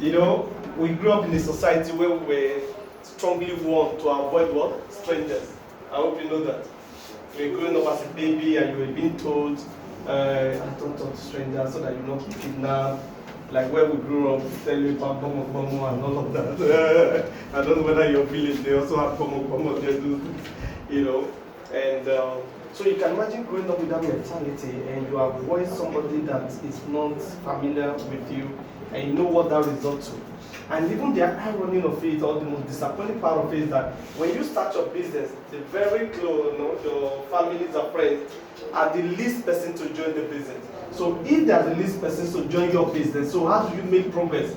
You know, we grew up in a society where we were strongly warned to avoid what? Strangers. I hope you know that. You were growing up as a baby and you were being told, don't talk to strangers so that you don't be kidnapped. Like where we grew up, tell you about bomo and all of that. I don't know whether your village, they also have bomo there too, you know. And so you can imagine growing up with that mentality and you avoid somebody that is not familiar with you and you know what that results to. And even the irony of it, or the most disappointing part of it, is that when you start your business, the very close, your families or friends are the least person to join the business. So if they are the least person to join your business, so how do you make progress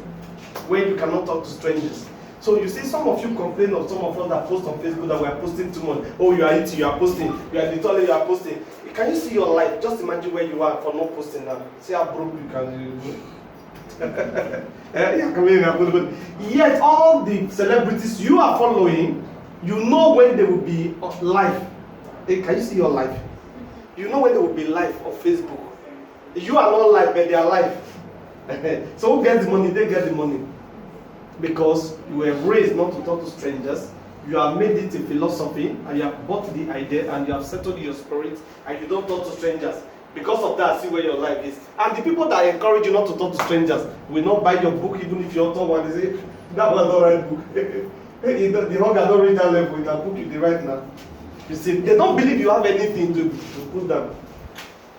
when you cannot talk to strangers? So you see some of you complain of some of us that post on Facebook that we are posting too much. Oh, you are eating, you are posting. You are the toilet, you are posting. Can you see your life? Just imagine where you are for not posting now. See how broke you can do. Yet all the celebrities you are following, you know when they will be live. Hey, can you see your life? You know when they will be live on Facebook. You are not live, but they are live. So who gets the money? They get the money. Because you were raised not to talk to strangers. You have made it a philosophy and you have bought the idea and you have settled your spirit and you don't talk to strangers. Because of that, see where your life is. And the people that encourage you not to talk to strangers will not buy your book even if you author one. They say, that was not right book. The hunger don't reach that level with that book you write now. You see, they don't believe you have anything to put down.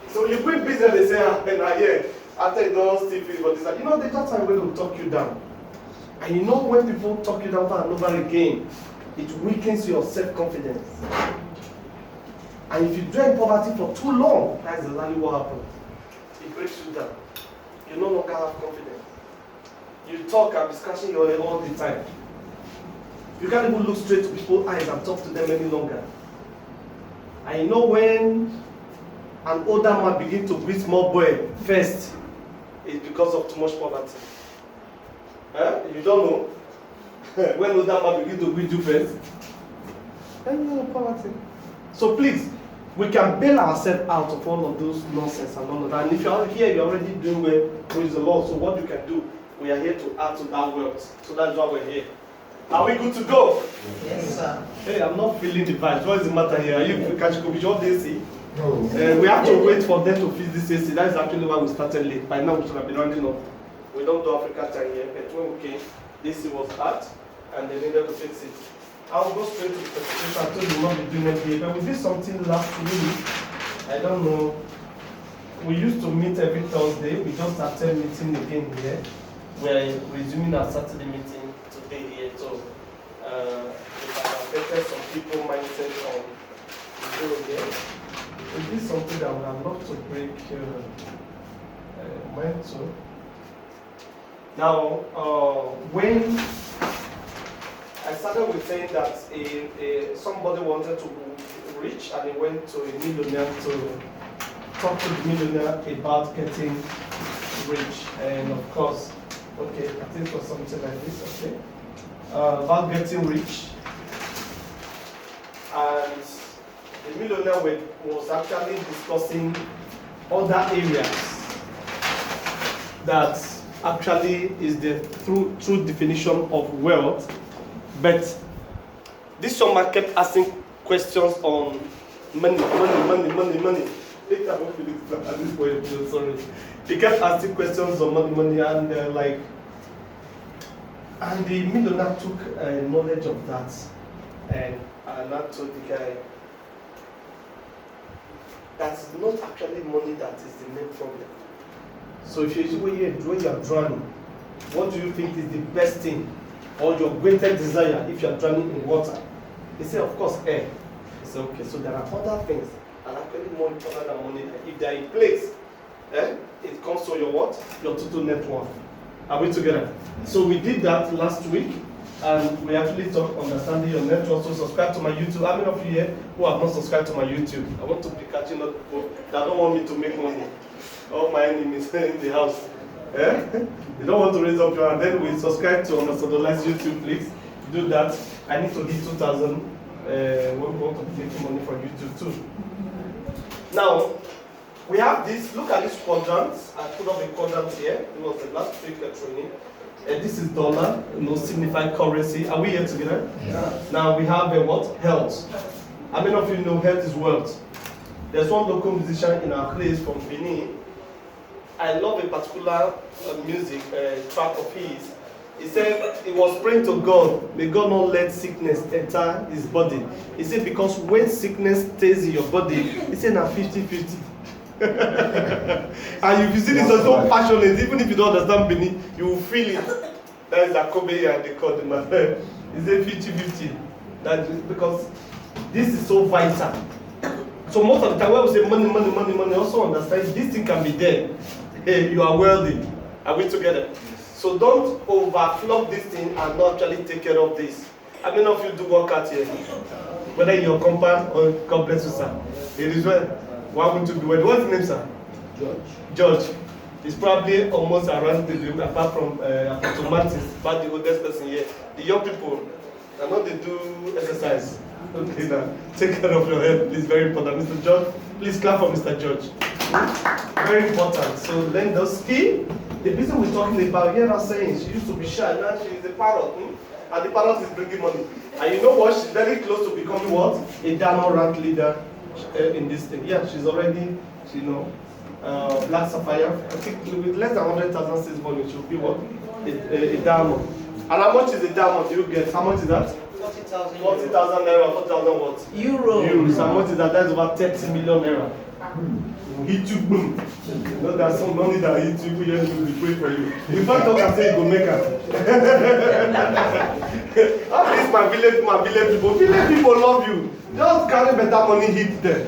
So you bring business, they say, after you don't steal it, but this, you know, they just are going to talk you down. And you know when people talk you down over and over again, it weakens your self-confidence. And if you dwell in poverty for too long, that's exactly what happens. It breaks you down. You no longer have confidence. You talk and be scratching your head all the time. You can't even look straight to people's eyes and talk to them any longer. And you know when an older man begins to greet small boy first, it's because of too much poverty. You don't know. When older man begins to greet you first, poverty. So please, we can bail ourselves out of all of those nonsense and all of that. And if you're here, you're already doing well, praise the Lord. So what you can do, we are here to add to that wealth. So that's why we're here. Are we good to go? Yes, sir. Hey, I'm not feeling the vibes. What is the matter here? Are you catching coffee? What they see? No. We have to wait for them to fix this AC. That is actually why we started late. By now we should have been running up. We don't do Africa time here, but when we came, this was hard, and they needed to fix it. I'll go straight to the presentation. I told you not be doing it here, but we did something last week. I don't know. We used to meet every Thursday. We just started meeting again here. We're resuming our Saturday meeting today here. So it has affected some people mindset on the show here. We did something that I would have loved to break mind to. Now, when I started with saying that somebody wanted to reach and he went to a millionaire to talk to the millionaire about getting rich. And of course, okay, I think it was something like this, okay? About getting rich. And the millionaire was actually discussing other areas that actually is the true definition of wealth. But this woman kept asking questions on money. At this point, sorry. He kept asking questions on money, and and the millionaire took knowledge of that, and I told the guy, that's not actually money that is the main problem. So if you when you are drowning, what do you think is the best thing or your greatest desire if you are drowning in water? He said, of course, air. He said, okay, so there are other things that are actually more important than money. If they are in place, it comes to your what? Your total net worth. Are we together? So we did that last week, and we actually talked understanding your net worth. So subscribe to my YouTube. How many of you here who have not subscribed to my YouTube? I want to be catching up people that don't want me to make money. All my enemies in the house. You don't want to raise up your hand. Then we subscribe to Unorthodox YouTube, please. Do that. I need to hit 2,000. We want to be making money for YouTube too. Now, We have this, look at this quadrant. I put up a quadrant here. It was the last week training. This is dollar, signified currency. Are we here together? Yeah. Now we have what? Health. How many of you know health is wealth? There's one local musician in our place from Benin. I love a particular music track of his. He said he was praying to God, may God not let sickness enter his body. He said because when sickness stays in your body, he said now 50-50. And if you see this as so passionate, even if you don't understand Benin, you will feel it. That is Akobe and they call him. He said 50-50. That is because this is so vital. So most of the time when we say money, also understand this thing can be there. Hey, you are wealthy. Are we together? So don't overflow this thing and not actually take care of this. How many of you do work out here? Whether in your compound or God bless you, sir. It is well. Welcome to be well. What's his name, sir? George. He's probably almost around the room, apart from Apostle Martins, but the oldest person here. The young people, I know they do exercise. Okay, now take care of your health, please. Very important. Mr. George, please clap for Mr. George. Very important. So learn those skills. The person we're talking about, here, I'm saying she used to be shy, now she is a parrot, and the parrot is bringing money. And you know what? She's very close to becoming what? A diamond rank leader in this thing. Yeah, she's already, Black Sapphire. I think with less than 100,000 sales volume, she'll be what? A diamond. And how much is a diamond? You get? How much is that? 40,000 naira, 40,000 what? Euros. How much is that? That's over 30 million naira. Hit you, boom. No, there's some money that hit you, we will be praying for you. In fact, I can say you go make her. At least my village people. Village people love you. Just carry better money, hit them.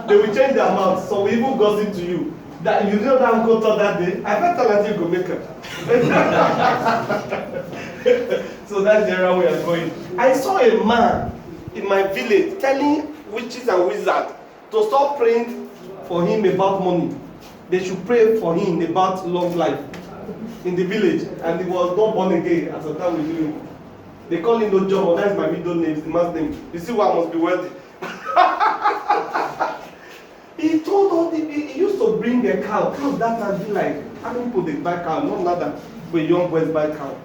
They will change their mouths. So we even gossip to you. That you know that uncle thought that day. I bet that you go make her. So that's the area we are going. I saw a man in my village telling witches and wizards to stop praying for him about money. They should pray for him about long life in the village. And he was not born again at the time we knew him. They call him no job, that's my middle name, the man's name. You see why I must be wealthy. He told us he used to bring a cow. Cow that can be like, how many people they buy cow? Not that when young boys buy cow.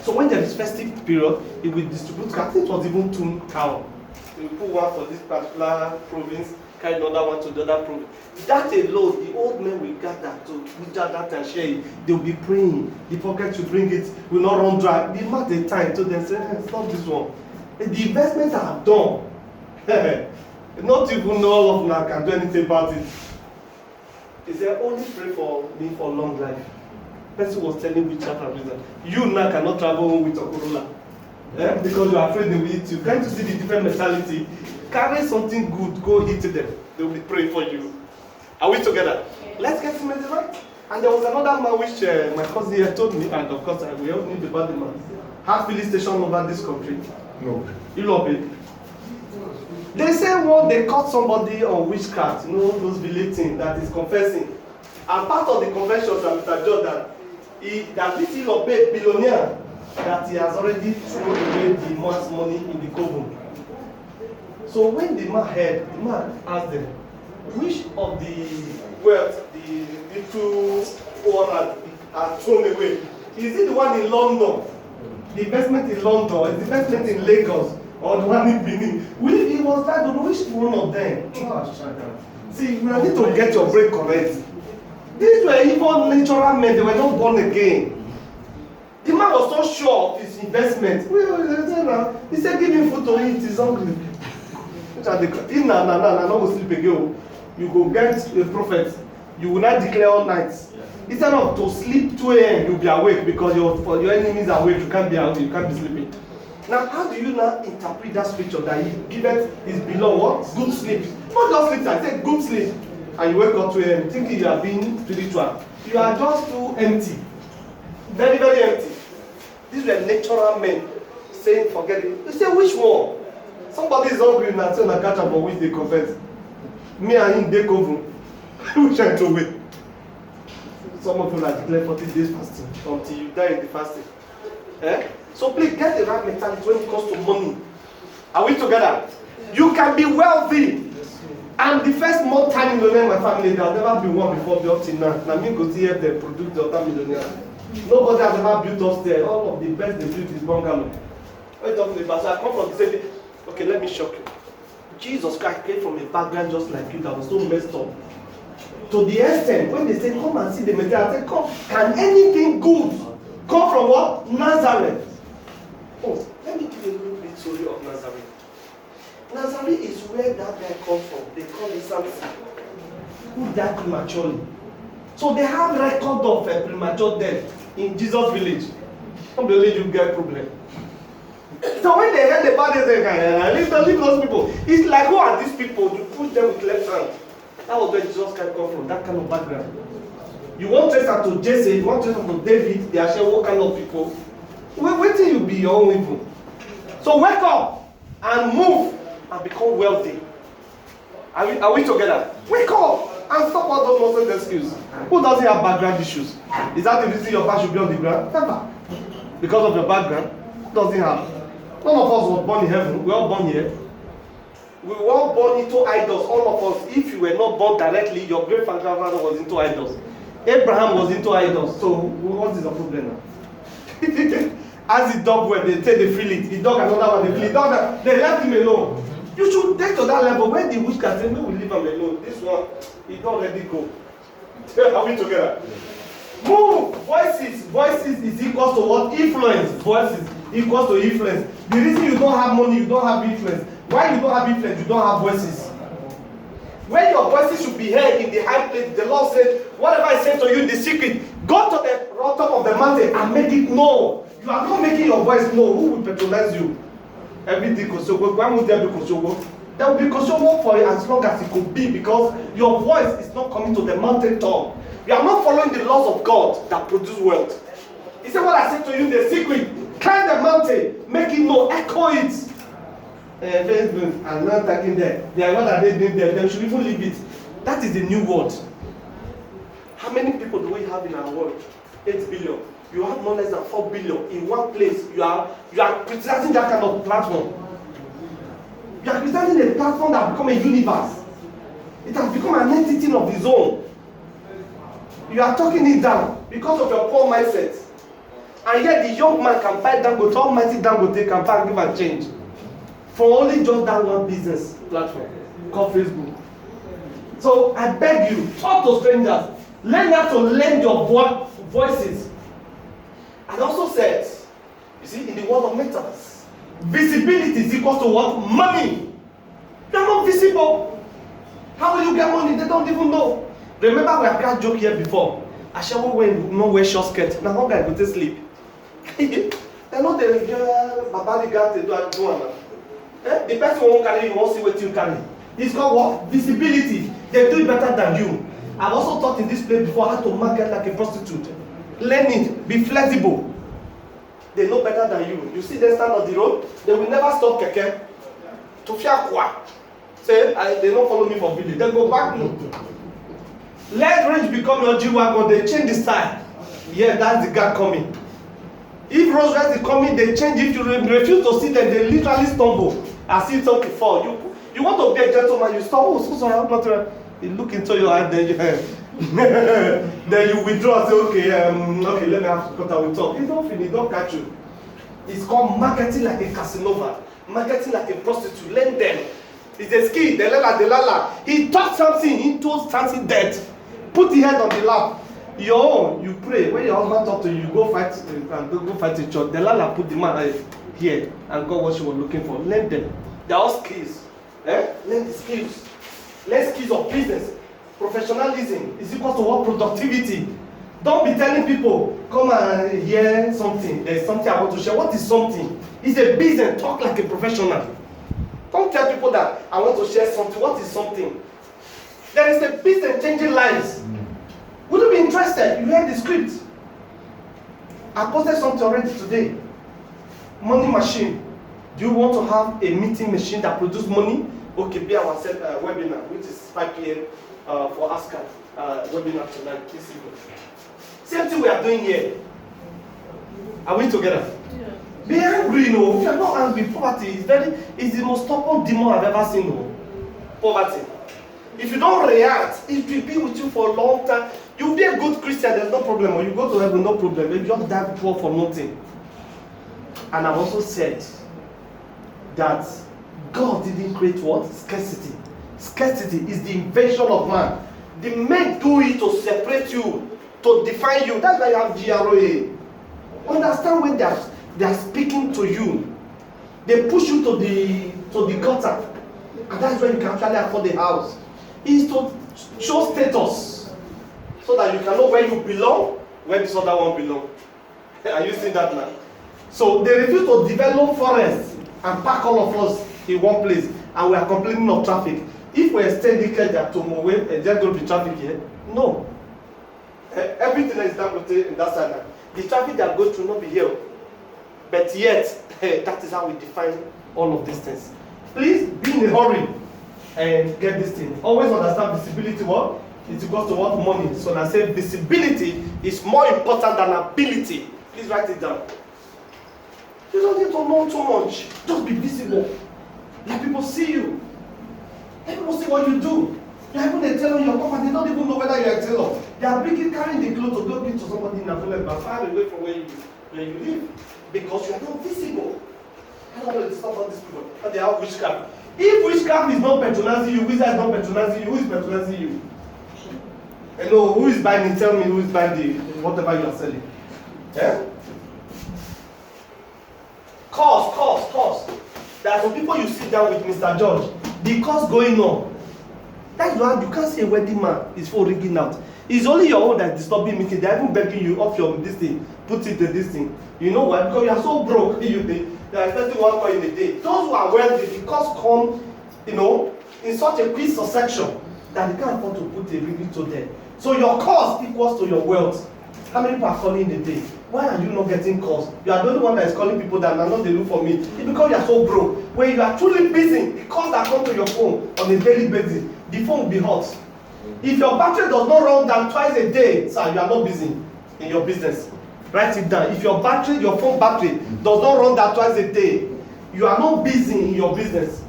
So when there is festive period, he will distribute cow. I think it was even 2 cow. He will put one for this particular province, carry another one to the other province. That alone, the old men will gather to that and share it. They will be praying. The pocket to bring it will not run dry. They mark the time to them say, stop this one. The investments I have done. Not even all of them can do anything about it. He said, only pray for me for long life. Person was telling me chapter reason. You now cannot travel home with a Corolla. Because you are afraid they will eat you. Can't you see the different mentality? Carry something good, go eat them. They will be praying for you. Are we together? Let's get him right. And there was another man which my cousin here told me, and of course we all knew about the man. Have filling station over this country? No. You love it? They say they caught somebody on witchcraft, those village things that is confessing. And part of the confession that Mr. Jordan, that this little billionaire, that he has already thrown away the man's money in the coven. So when the man heard, the man asked them, which of the wealth the two owners are thrown away? Is it the one in London? The investment in London, or the investment in Lagos? Or the one in Benin? He was like, which one of them? See, you need to get your brain correct. These were even natural men, they were not born again. The man was so sure of his investment. He said, give him food to eat, he's hungry. He not go sleep again. You go get a prophet, you will not declare all night. Instead of to sleep 2 a.m., you'll be awake because your enemies are awake, you can't be awake, you can't be sleeping. Now, how do you now interpret that scripture that he giveth his beloved what? Good sleep. Not just sleep, I said good sleep. And you wake up to him thinking you are being spiritual. You are just too empty. Very, very empty. These were natural men saying, forget it. You say, which one? Somebody is hungry and saying, I catch up for which they confess. Me and him, they go home. We try to wait. Some of you are declared 40 days fasting until you die in the fasting. So please get the right mentality when it comes to money. Are we together? You can be wealthy I'm the first multi-millionaire in my family. There has never been one before me up till now. Now me go see if they produce the other millionaire. Nobody has ever built upstairs. All of the best they built is bungalow. When you talk to the pastor, I come from the same. Okay, let me shock you. Jesus Christ came from a background just like you that was so messed up. To the extent when they say, come and see the Messiah, I say, come. Can anything good come from what? Nazareth. Oh, let me give you a little bit story of Nazareth. Nazareth is where that guy comes from. They call it Samson, who died prematurely. So they have record of premature death in Jesus' village. Don't believe you get problem. So when they heard about it, they can leave those people. It's like, who are these people? You push them with left hand. That was where Jesus Christ come from, that kind of background. You want to trace her to Jesse, you want to trace her to David, they are sharing what kind of people. Wait till you be your own evil. So wake up and move and become wealthy. Are we together? Wake up and stop all those nonsense excuses. Who doesn't have background issues? Is that the reason your back should be on the ground? Never. Because of your background, who doesn't have? None of us was born in heaven. We all born here. We were all born into idols. All of us. If you were not born directly, your great grandfather was into idols. Abraham was into idols. So what is the problem now? As the dog went, they say they feel it. The dog another one, they feel it. They left him alone. You should take to that level when the witch can say, no, we leave him alone. This one, he don't let it go. Are we together? Move! Voices is equal to what? Influence. Voices equals to influence. The reason you don't have money, you don't have influence. Why you don't have influence, you don't have voices. When your voices should be heard in the high place, the Lord said, whatever I say to you in the secret, go to the top of the mountain and make it known. You are not making your voice known. Who will patronize you? Everything Kosovo. Why would there be Kosovo? There will be Kosovo for as long as it could be, because your voice is not coming to the mountain top. You are not following the laws of God that produce wealth. He said, what I said to you in the secret, climb the mountain, make it known, echo it. Facebook and not tagging there. They are not that they doing there. They should even leave it. That is the new world. How many people do we have in our world? 8 billion. You have more less than 4 billion in one place. You are criticizing that kind of platform. You are criticizing a platform that has become a universe. It has become an entity of its own. You are talking it down because of your poor mindset. And yet the young man can buy Dangote, almighty Dangote can buy and give and change. For only just that one business platform called Facebook. So I beg you, talk to strangers. Learn how to lend your voices. And also said, you see, in the world of metaverse, visibility is equal to what? Money. You are not visible. How will you get money? They don't even know. Remember we have got joke here before. I shall not wear short skirt. Now one guy go to sleep. They know the Baba got to do. The person who won't carry you won't see what you carry. It's called what? Visibility. They do it better than you. I've also taught in this place before how to market like a prostitute. Learn it. Be flexible. They know better than you. You see them stand on the road, they will never stop keke. To fiakwa. Say, they don't follow me for village. They go back. Let range become your G-Wagon, they change the style. Yeah, that's the guy coming. If Rose Rice is coming, they change. If you refuse to see them, they literally stumble. As if something fall. You want to be a gentleman, you stop. Oh, so sorry, I'm not right. You look into your eye, then then you withdraw and say, okay, let me have contact with talk. It's not finished, don't catch you. It's called marketing like a Casanova, marketing like a prostitute. Learn them. It's a skill, the lala. He talked something into something dead. Put the head on the lap. You pray. When your husband talk to you, you go fight a church. The lala put the man here and got what she was looking for. Learn them. They're all skills. Learn the skills. Learn skills of business. Professionalism is equal to what? Productivity. Don't be telling people, come and hear something. There's something I want to share. What is something? It's a business. Talk like a professional. Don't tell people that I want to share something. What is something? There is a business changing lives. Would you be interested? You heard the script. I posted something already today. Money machine. Do you want to have a meeting machine that produces money? Okay, be our webinar, which is 5 p.m. For ASCA webinar tonight. This evening. Same thing we are doing here. Are we together? Yeah. Be angry, no. If you are not angry, poverty is the most stubborn demon I've ever seen. No. Poverty. If you don't react, it will be with you for a long time. You'll be a good Christian, there's no problem. Or you go to heaven, no problem. If you just die poor for nothing. And I've also said that God didn't create what? Scarcity. Scarcity is the invention of man. The men do it to separate you, to define you. That's why you have GROA. Understand when they are speaking to you. They push you to the gutter. And that's when you can actually afford the house. It's to show status. So that you can know where you belong, where this other one belongs. Are you seeing that now? So they refuse to develop forests and pack all of us in one place. And we are complaining of traffic. If we extend the Kenya to Mowe, is there going to be traffic here? No. Everything is done in that side. The traffic they are going to not be here. But yet, that is how we define all of these things. Please be in a hurry and get this thing. Always understand visibility what? It equals to what? Money. So when I say visibility is more important than ability. Please write it down. You don't need to know too much. Just be visible. Let people see you. Let people see what you do. You are even a tailor in your company, they don't even know whether you are a tailor. They are carrying the clothes to go give to somebody in a village, but far away from where you live. Because you are not visible. I don't know, it's not all these people. And they have witchcraft. If witchcraft is not patronizing you, wizard is not patronizing you, who is patronizing you? Hello, who is buying it? Tell me who is buying the whatever you are selling. Yeah? Cost. There are some people you sit down with Mr. George. The cost going on. That's why you can't see a wedding man. His phone ringing out. It's only your own that's disturbing me. They're even begging you off your this thing. Put it in this thing. You know why? Because you are so broke. You are expecting one coin a day. Those who are wealthy, the cost come, in such a quick succession that they can't afford to put a ring to them. So your cost equals to your wealth. How many people are calling in a day? Why are you not getting calls? You are the only one that is calling people that are not they look for me. It's because you are so broke. When you are truly busy, the calls that come to your phone on a daily basis, the phone will be hot. If your battery does not run down twice a day, sir, you are not busy in your business. Write it down. If your phone battery does not run down twice a day, you are not busy in your business.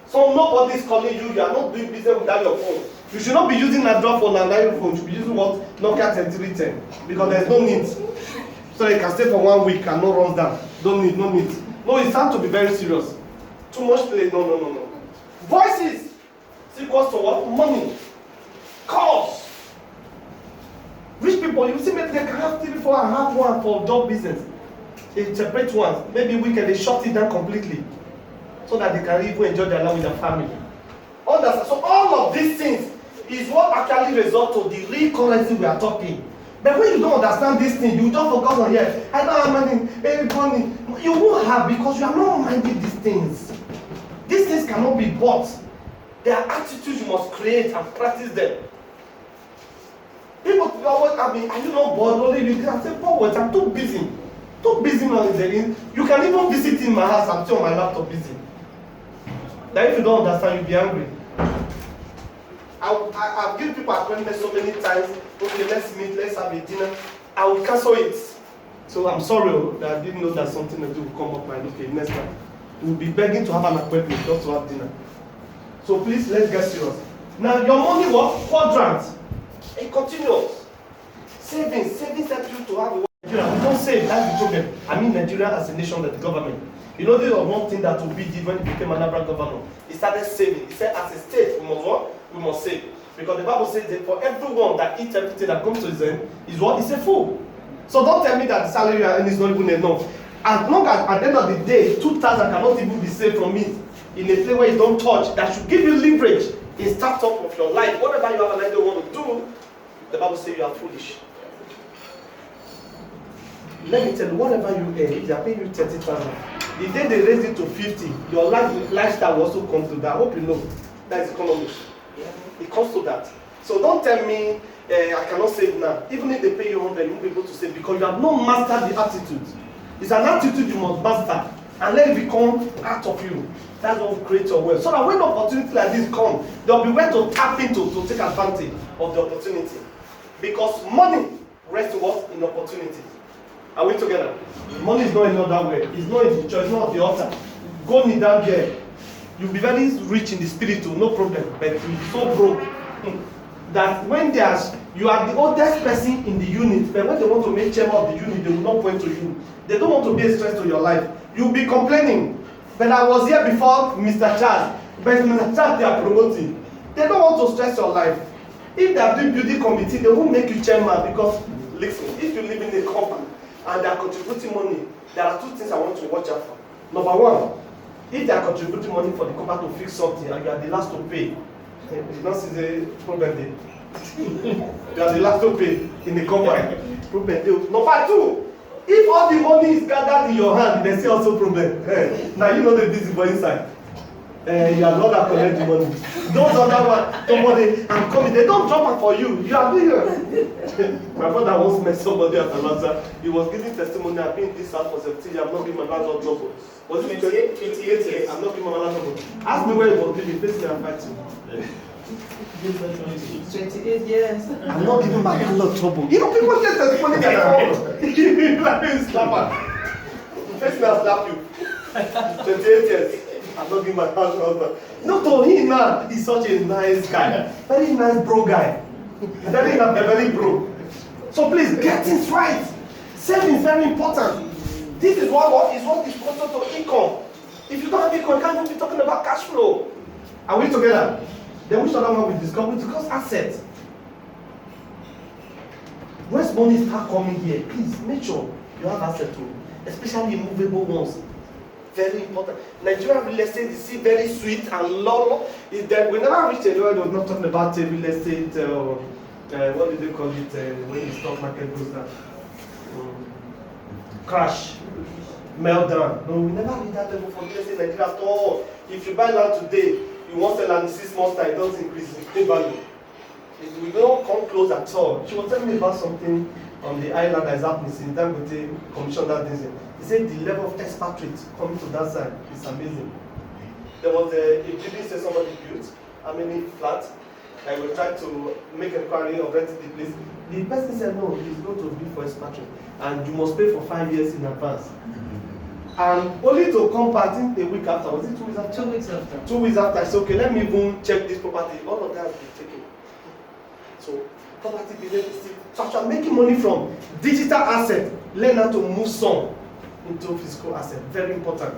So nobody is calling you. You are not doing business without your phone. You should not be using a drop phone and an phone. You should be using what? Nokia 3310. Because there is no need. So you can stay for 1 week and no runs down. No need. No, it's time to be very serious. Too much play. No. Voices is equals to what? Money. Calls. Rich people, you see, maybe they can have 3, 4, and have one for dog business. They separate ones. Maybe weekend they shut it down completely. So that they can even enjoy their life with their family. Understand? So all of these things is what actually result to the real currency we are talking. But when you don't understand this thing, you don't focus on here. I don't have money. You won't have because you are not minding these things. These things cannot be bought. There are attitudes you must create and practice them. People always ask me, are you not bored? Only you can say, Paul, I'm too busy. Too busy now. You can even visit in my house and see on my laptop busy. That if you don't understand, you'll be angry. I've given people appointments so many times. Okay, let's meet, let's have a dinner. I will cancel it. So I'm sorry that I didn't know that something to do will come up and okay, next time. We'll be begging to have an appointment just to have dinner. So please, let's get serious. Now, your money was Quadrant. It continues. Savings help you to have a Nigeria. We don't save, that's the problem. I mean Nigeria as a nation, that the government. You know, this was one thing that Obi did when he became an Arab governor. He started saving. He said, as a state, we must what? We must save. Because the Bible says that for everyone that eats everything that comes to his end, is what? Is a fool. So don't tell me that the salary is not even enough. As long as at the end of the day, 2,000 cannot even be saved from it in a place where you don't touch, that should give you leverage in startup of your life. Whatever you have an idea want to do, the Bible says you are foolish. Let me tell you, whatever you earn, if they are paying you 30,000, the day they raise it to 50, your lifestyle will also come to that. I hope you know that is economics. It comes to that. So don't tell me I cannot save now. Even if they pay you 100, you won't be able to save because you have not mastered the attitude. It's an attitude you must master and let it become part of you. That's what will create your wealth. So that when opportunity like this come, there will be where to tap into to take advantage of the opportunity. Because money rests to us in opportunity. Are we together? Money is not in another way. It's not in the church, it's not the altar. Go kneel down there. You'll be very rich in the spirit too, no problem. But you'll be so broke that when you are the oldest person in the unit, but when they want to make chairman of the unit, they will not point to you. They don't want to be a stress to your life. You'll be complaining. But I was here before Mr. Charles. But Mr. Charles, they are promoting. They don't want to stress your life. If they are doing building committee, they won't make you chairman because, listen, if you live in a company and they are contributing money, there are two things I want to watch out for. Number one, if they are contributing money for the company to fix something and you are the last to pay, you don't see the problem there. You are the last to pay in the company. Problem there. Number two, if all the money is gathered in your hand, they say also problem. Now you know the busy for inside. You are not that collect the money. Those other one, somebody, I'm coming. They don't drop it for you. You are doing it. My brother once met somebody at Atlanta. He was giving testimony. I've been in this house for 17 years. I'm not giving my landlord trouble. Was it 28 years? I'm not giving my landlord trouble. Ask me where he was living. Face me and fight you. 28 years. I'm not giving my landlord trouble. You know, people get testimony. Like you slap her. Face me and slap you. 28 years. I'm not giving my husband. No, to him now, he's such a nice guy. Very nice bro guy. Very bro. So please, get things right. Saving is very important. This is what is closer to income. If you don't have income, you can't even be talking about cash flow. Are we together? Then which other one we discuss? We discuss assets. Once money start coming here, please make sure you have assets too, especially movable ones. Very important. Nigerian real estate is still very sweet and low. Is that whenever I reach a level, I was not talking about a real estate. What do they call it when the stock market goes down? Crash, meltdown. No, we never reach that level for real estate in Nigeria at all. If you buy land today, you want to sell land in 6 months' time, it doesn't increase in value. We don't come close at all. She was telling me about something on the island that is happening since time with the commission that this. He said the level of expatriate coming to that side is amazing. There was a building say somebody built, how many flats? I will try to make inquiry of renting the place. The person said no, it's going to be for expatriate, and you must pay for 5 years in advance. And only to come back in a week after. Was it 2 weeks after? 2 weeks after. 2 weeks after. I said, okay, let me even check this property. All of that has been taken. So property business is still. So as you are making money from digital asset, learn how to move some into physical asset. Very important.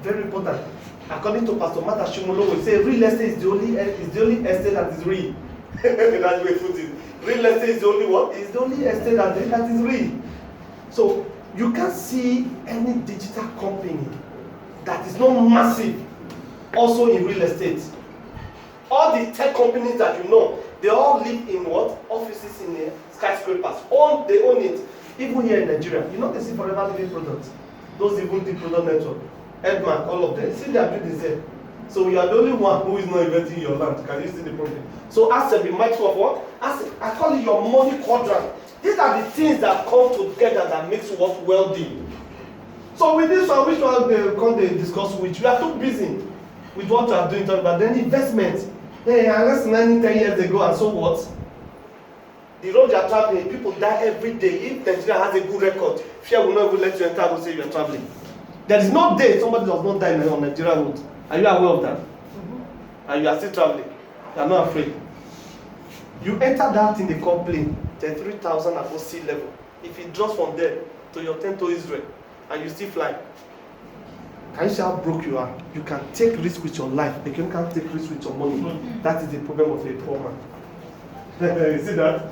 Very important. According to Pastor Martha Shimolo, we say real estate is the only estate that is real. That's the way put it. Real estate is the only what? It's the only estate that is real. So you can't see any digital company that is not massive also in real estate. All the tech companies that you know, they all live in what? Offices in the skyscrapers. They own it. Even here in Nigeria, you know they see forever living products. Those even the product network, Edman, all of them. See their buildings there. So you are the only one who is not investing in your land. Can you see the problem? So asset, be mindful of what? Asset. I call it your money quadrant. These are the things that come together that makes you what wealthy. So with this one, which one they discuss which? We are too busy with what we are doing, but then investment. Hey, I left 9, 10 years ago, and so what? The road you are traveling, people die every day. If Nigeria has a good record, fear will not even let you enter and say you are traveling. There is no day somebody does not die on Nigeria road. Are you aware of that? Mm-hmm. And you are still traveling. You are not afraid. You enter that in the plane, 33,000 above sea level. If it drops from there to your tent to Israel, and you still fly, can you see how broke you are? You can take risk with your life, but you can't take risk with your money. Mm-hmm. That is the problem of a poor man. You see that?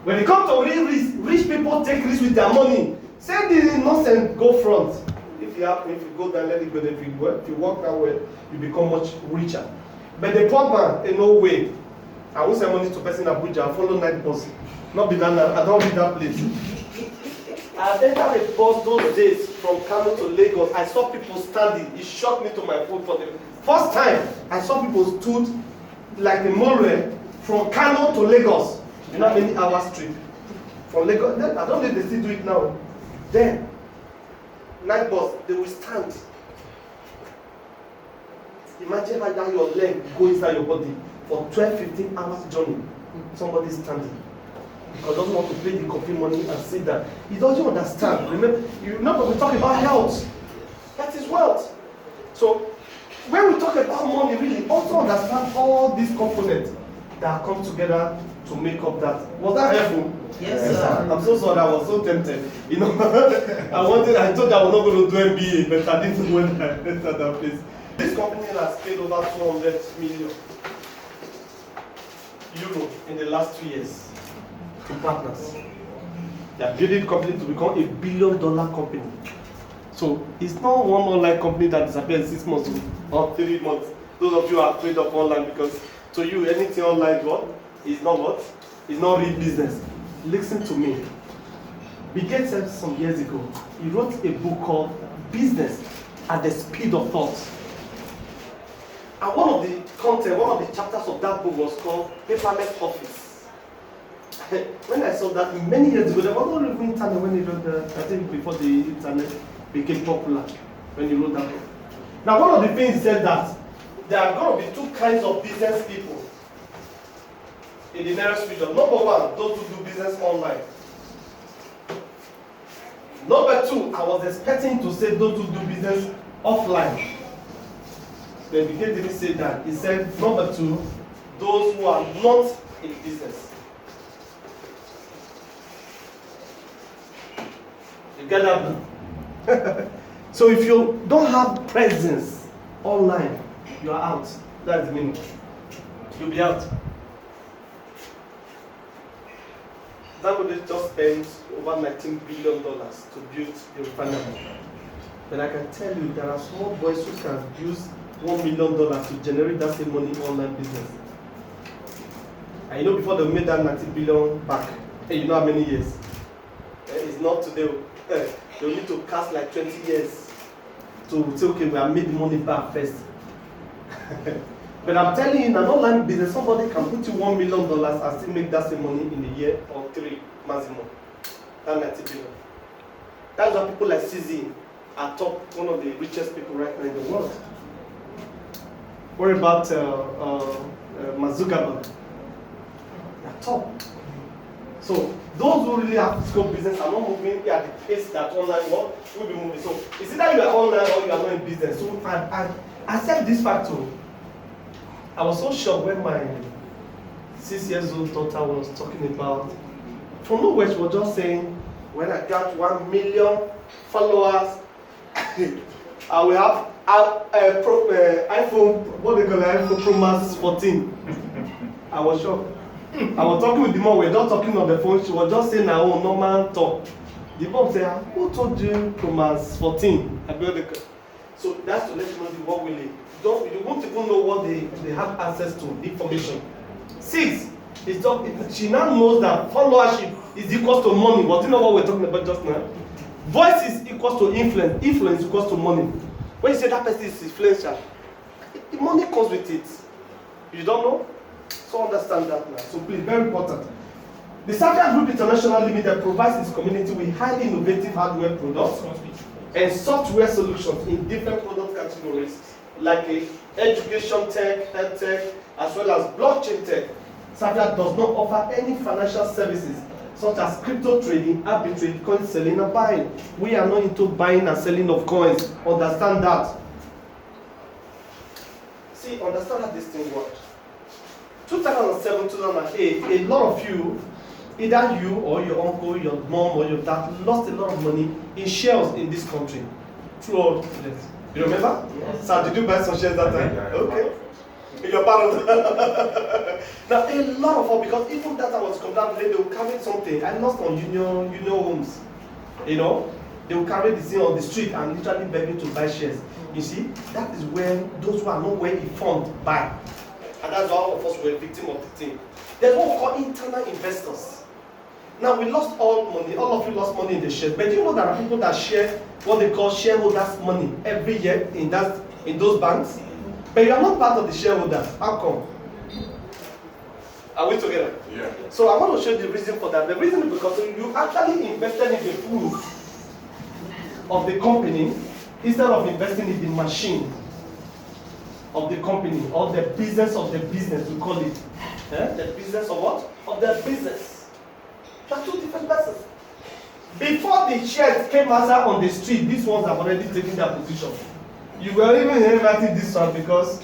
When it comes to real risk, rich people take risk with their money. Say the nonsense, go front. If you go down, let it go. If you work that way, you become much richer. But the poor man, in no way. I won't send money to person in Abuja. I follow night bus. Not be that. I don't be that place. I entered a bus those days from Kano to Lagos. I saw people standing. It shocked me to my core for the first time. I saw people stood like a monorail from Kano to Lagos. You know how many hours trip from Lagos? I don't know if they still do it now. Then night bus, they will stand. Imagine how your leg go inside your body for 12-15 hours journey. Somebody standing. Because doesn't want to pay the coffee money and sit down. He doesn't understand. Remember, we talk about health. That is wealth. So when we talk about money, really also understand all these components that come together to make up that. Was that helpful? Yes, sir. I'm so sorry, I was so tempted. You know, I thought I was not going to do MBA, but I didn't when I entered that place. This company has paid over 200 million euro in the last 2 years to partners. They are building the company to become $1 billion company. So it's not one online company that disappears in 6 months or 3 months. Those of you are afraid of online because to you anything online is what? It's not real business. Listen to me. Bill Gates said some years ago, he wrote a book called Business at the Speed of Thought. And one of the chapters of that book was called Paperless Office. When I saw that many years ago, there was no even internet when he wrote that, I think before the internet became popular, when he wrote that book. Now one of the things he said that there are going to be 2 kinds of business people in the nearest future. Number 1, those who do business online. Number 2, I was expecting to say those who do business offline. But Bill Gates didn't say that. He said number 2, those who are not in business. You get that now? So if you don't have presence online, you are out. That's the meaning. You'll be out. Dangote just spent over $19 billion to build the refinery. But I can tell you there are small boys who can use $1 million to generate that same money in online business. And you know before they made that 90 billion back, you know how many years? It's not today. They'll need to cast like 20 years to say, okay, we have made the money back first. But I'm telling you, in an online business, somebody can put you $1 million and still make that same money in a year or 3 maximum. That's 90 billion. That's why people like CZ are top, one of the richest people right now in the world. What about Mazugaban? They're top. So those who really have physical business are not moving at the pace that online will be moving. So it's either you are online or you are not in business. So I accept this fact too. I was so shocked when my 6 years old daughter was talking about, from nowhere she was just saying, when I got 1 million followers, I will have iPhone, what they call it, iPhone Pro Max 14. I was shocked. I was talking with the mom, we were just talking on the phone, she was just saying her own normal talk. The mom said, who told you Pro Max 14? So that's to let you know the work really. You won't even know what they have access to, the information. 6, is just, she now knows that followership is equal to money. But you know what we're talking about just now? Voice is equal to influence. Influence equals to money. When you say that person is influential, the money comes with it. You don't know? So understand that now. So please, very important. The Savia Group International Limited provides its community with highly innovative hardware products and software solutions in different product categories like education tech, health tech, as well as blockchain tech. Savia does not offer any financial services such as crypto trading, arbitrage, coin selling and buying. We are not into buying and selling of coins. Understand that. See, understand how this thing works. 2007, 2008, a lot of you, either you or your uncle, your mom or your dad, lost a lot of money in shares in this country. Throughout this. You remember? Yes. So did you buy some shares that time? Okay. You're part of that. Now a lot of us, because even that I was conducting, they will carry something. I lost on union homes. You know, they will carry the thing on the street and literally begging to buy shares. You see, that is when those who are not well informed buy. And that's why all of us were victim of the thing. There's what we call internal investors. Now we lost all money, all of you lost money in the shares. But do you know there are people that share what they call shareholders' money every year in those banks? But you are not part of the shareholders. How come? Are we together? Yeah. So I want to show you the reason for that. The reason is because you actually invested in the food of the company instead of investing in the machine of the company or the business of the business, we call it. The business of what? Of the business. They are two different persons. Before the shares came out on the street, these ones have already taken their position. You were even inviting this one because,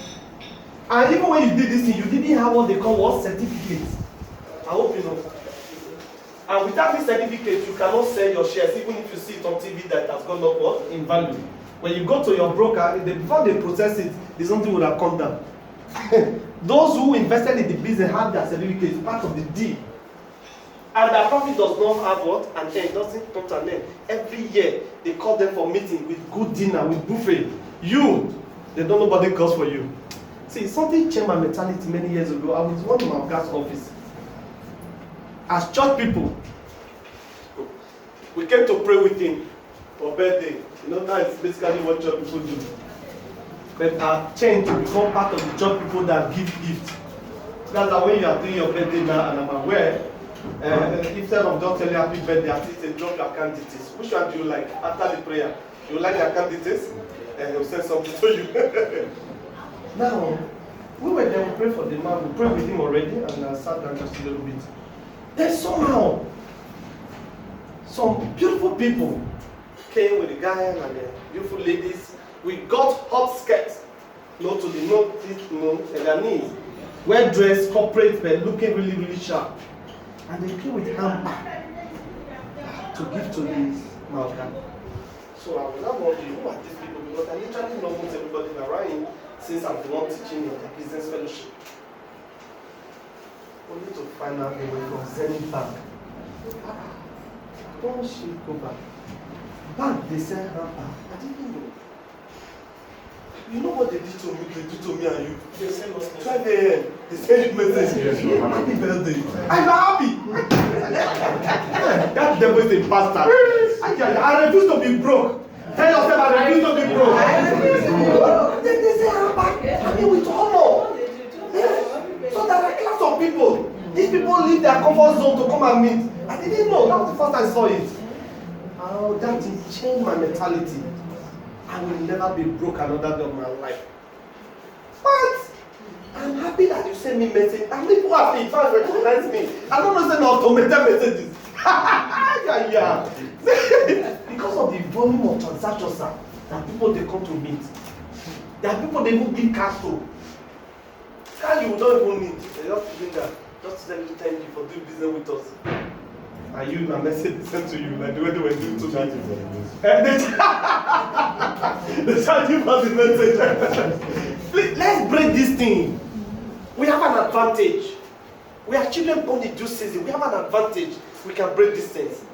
and even when you did this thing, you didn't have what they call what certificate. I hope you know. And without this certificate, you cannot sell your shares, even if you see it on TV that it has gone up what? In value. When you go to your broker, before they process it, the something would have come down. Those who invested in the business have their certificate, part of the deal. And their profit does not have what? An end, doesn't come to an end. Every year, they call them for meeting with good dinner, with buffet. They don't nobody calls for you. See, something changed my mentality many years ago. I was one of my guy's office. As church people, we came to pray with him for birthday. You know, now it's basically what church people do. But I've changed to become part of the church people that give gifts. That's why when you are doing your birthday now, and I'm aware, instead of just telling happy birthday, at least they drop your account details. Which one do you like after the prayer? You like the account details? And they'll send something to you. Now, we were there, we prayed for the man, we prayed with him already, and I sat down just a little bit. Then somehow, some beautiful people came with the guy and the beautiful ladies. We got hot skirts, to their knees, well dressed, corporate, but looking really, really sharp. And they came with handbag to give to this Malcolm. So I was not wondering who are these people, because I literally know almost everybody around since I'm the one teaching in the business fellowship. Only to find out they were from Zenith Bank. Don't she go back? Bank, they sell handbag. I didn't know. You know what they did to me? They did to me and you. They send us 12 a.m. They send you message. Happy birthday. I'm happy. That devil is a bastard. I refuse to be broke. Tell yourself I refuse to be broke. I refuse to be broke. They say I'm back. I mean with honor. Yes. So there are a class of people. These people leave their comfort zone to come and meet. I didn't know. That was the first I saw it. Oh, that changed my mentality. I will never be broke another day of my life. But I'm happy that you send me message. And people are happy, fans recognize me. I don't know, send automated messages. Yeah. Because of the volume of transactions that people they come to meet. There are people they even give cash to. Cash you don't even need. They just bring that. Just tell you thank you for doing business with us. And you, my message is sent to you, like the way they were doing to me. They charge you for the message. Please, let's break this thing. We have an advantage. We are children born in due season. We have an advantage. We can break these things.